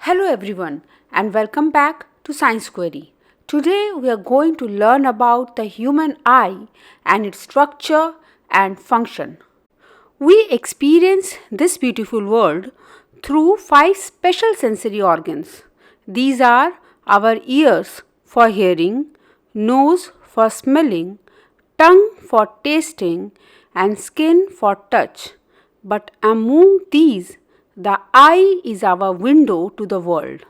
Hello everyone and welcome back to Science Query. Today we are going to learn about the human eye and its structure and function. We experience this beautiful world through 5 special sensory organs. These are our ears for hearing, nose for smelling, tongue for tasting and skin for touch. But among these, the eye is our window to the world.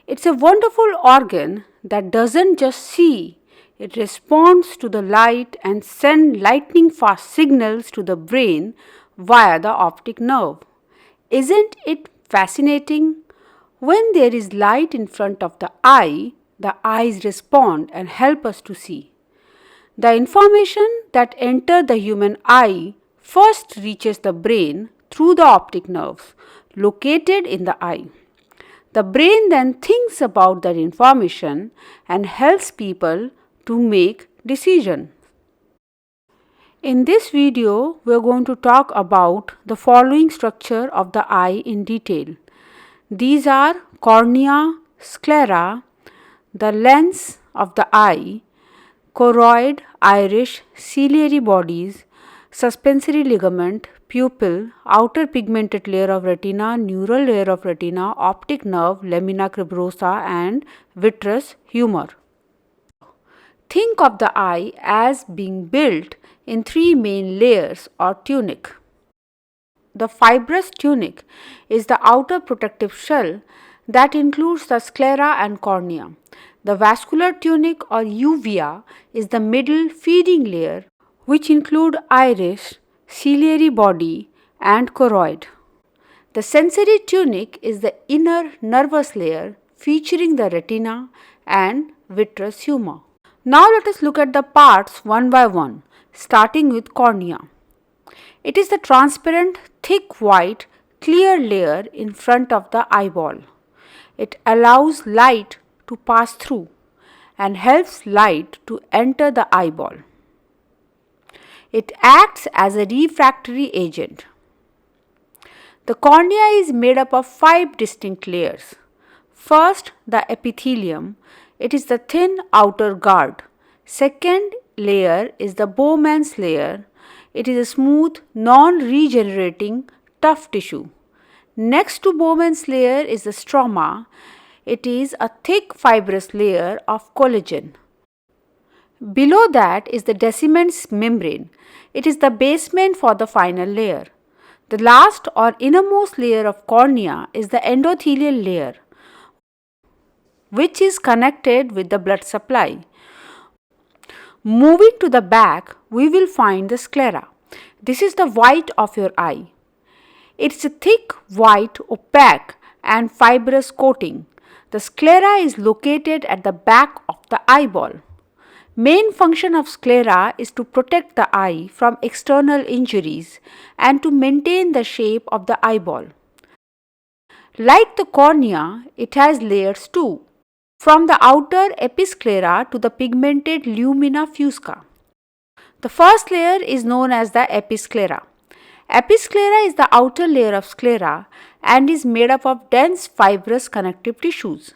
It's a wonderful organ that doesn't just see, it responds to the light and sends lightning fast signals to the brain via the optic nerve. Isn't it fascinating? When there is light in front of the eyes respond and help us to see. The information that enters the human eye first reaches the brain through the optic nerves located in the eye. The brain then thinks about that information and helps people to make decisions. In this video, we are going to talk about the following structure of the eye in detail. These are cornea, sclera, the lens of the eye, choroid, iris, ciliary bodies, suspensory ligament, pupil, outer pigmented layer of retina, neural layer of retina, optic nerve, lamina cribrosa and vitreous humor. Think of the eye as being built in 3 main layers or tunic. The fibrous tunic is the outer protective shell that includes the sclera and cornea. The vascular tunic or uvea is the middle feeding layer which include iris, ciliary body and choroid. The sensory tunic is the inner nervous layer featuring the retina and vitreous humor. Now let us look at the parts one by one, starting with cornea. It is the transparent, thick white, clear layer in front of the eyeball. It allows light to pass through and helps light to enter the eyeball. It acts as a refractory agent. The cornea is made up of 5 distinct layers. First, the epithelium. It is the thin outer guard. Second layer is the Bowman's layer. It is a smooth, non-regenerating, tough tissue. Next to Bowman's layer is the stroma. It is a thick fibrous layer of collagen. Below that is the Descemet's membrane. It is the basement for the final layer. The last or innermost layer of cornea is the endothelial layer, which is connected with the blood supply. Moving to the back, we will find the sclera. This is the white of your eye. It's a thick, white, opaque and fibrous coating. The sclera is located at the back of the eyeball. Main function of sclera is to protect the eye from external injuries and to maintain the shape of the eyeball. Like the cornea, it has layers too, from the outer episclera to the pigmented lumina fusca. The first layer is known as the episclera. Episclera is the outer layer of sclera and is made up of dense fibrous connective tissues.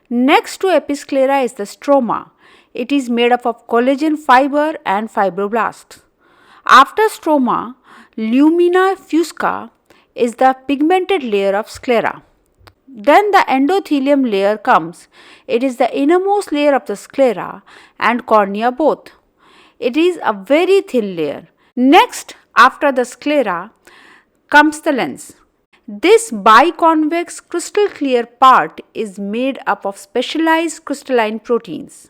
Next to episclera is the stroma. It is made up of collagen fiber and fibroblasts. After stroma, lumina fusca is the pigmented layer of sclera. Then the endothelium layer comes. It is the innermost layer of the sclera and cornea both. It is a very thin layer. Next, after the sclera, comes the lens. This biconvex crystal clear part is made up of specialized crystalline proteins.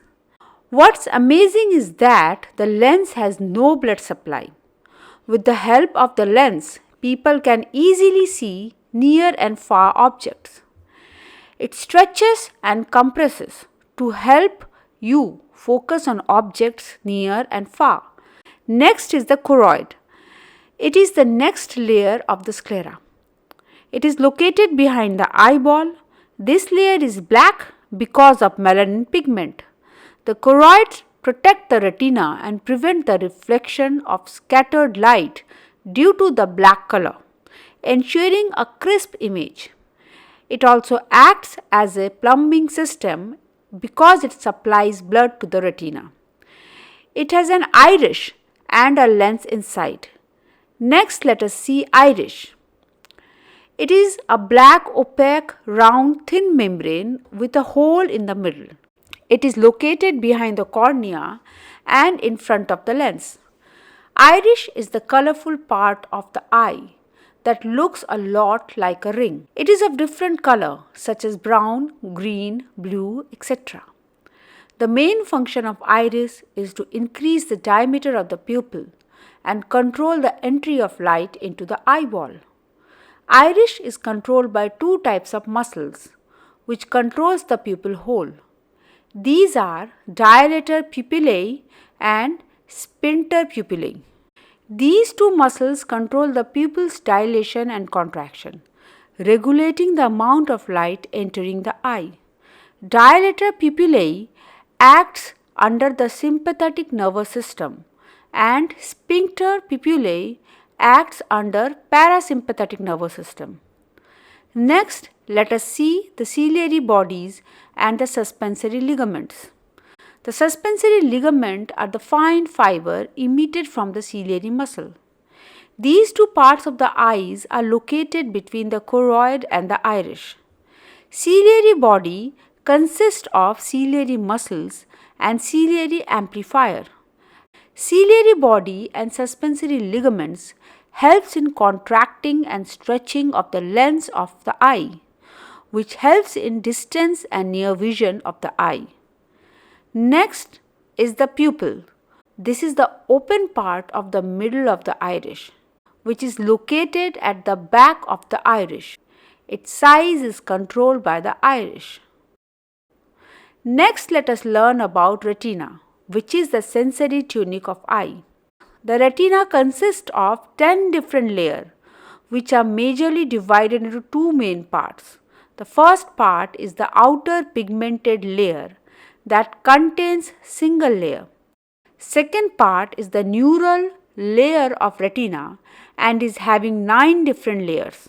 What's amazing is that the lens has no blood supply. With the help of the lens, people can easily see near and far objects. It stretches and compresses to help you focus on objects near and far. Next is the choroid. It is the next layer of the sclera. It is located behind the eyeball. This layer is black because of melanin pigment. The choroids protect the retina and prevent the reflection of scattered light due to the black color, ensuring a crisp image. It also acts as a plumbing system because it supplies blood to the retina. It has an iris and a lens inside. Next, let us see iris. It is a black, opaque, round, thin membrane with a hole in the middle. It is located behind the cornea and in front of the lens. Iris is the colorful part of the eye that looks a lot like a ring. It is of different color such as brown, green, blue, etc. The main function of iris is to increase the diameter of the pupil and control the entry of light into the eyeball. Iris is controlled by two types of muscles which controls the pupil hole. These are dilator pupillae and sphincter pupillae. These two muscles control the pupil's dilation and contraction, regulating the amount of light entering the eye. Dilator pupillae acts under the sympathetic nervous system and sphincter pupillae acts under parasympathetic nervous system. Next, let us see the ciliary bodies and the suspensory ligaments. The suspensory ligament are the fine fiber emitted from the ciliary muscle. These two parts of the eyes are located between the choroid and the iris. Ciliary body consists of ciliary muscles and ciliary amplifier. Ciliary body and suspensory ligaments helps in contracting and stretching of the lens of the eye, which helps in distance and near vision of the eye. Next is the pupil. This is the open part of the middle of the iris, which is located at the back of the iris. Its size is controlled by the iris. Next, let us learn about retina, which is the sensory tunic of eye. The retina consists of 10 different layers, which are majorly divided into two main parts. The first part is the outer pigmented layer that contains single layer. Second part is the neural layer of retina and is having 9 different layers.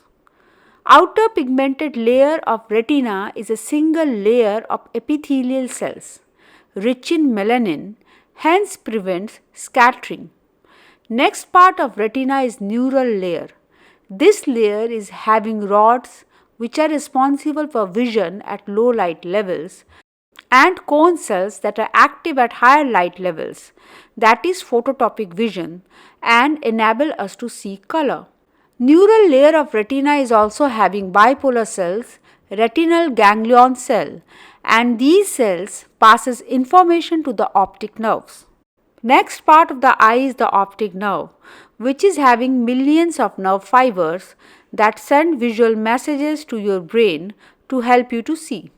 Outer pigmented layer of retina is a single layer of epithelial cells, rich in melanin, hence prevents scattering. Next part of retina is neural layer. This layer is having rods which are responsible for vision at low light levels and cone cells that are active at higher light levels, that is phototopic vision, and enable us to see color. Neural layer of retina is also having bipolar cells, retinal ganglion cell, and these cells passes information to the optic nerves. Next part of the eye is the optic nerve, which is having millions of nerve fibers that send visual messages to your brain to help you to see.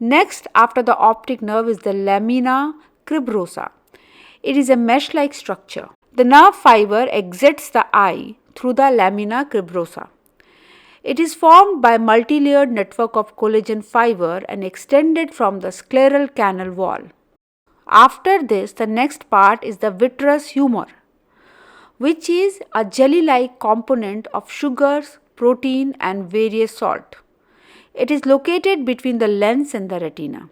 Next, after the optic nerve is the lamina cribrosa. It is a mesh-like structure. The nerve fiber exits the eye through the lamina cribrosa. It is formed by multi-layered network of collagen fiber and extended from the scleral canal wall. After this, the next part is the vitreous humor, which is a jelly-like component of sugars, protein and various salt. It is located between the lens and the retina.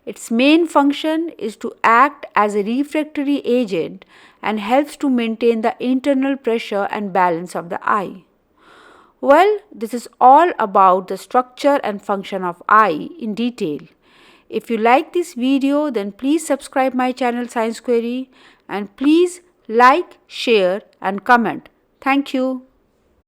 Its main function is to act as a refractory agent and helps to maintain the internal pressure and balance of the eye. Well, this is all about the structure and function of eye in detail. If you like this video, then please subscribe my channel Science Query and please like, share and comment. Thank you.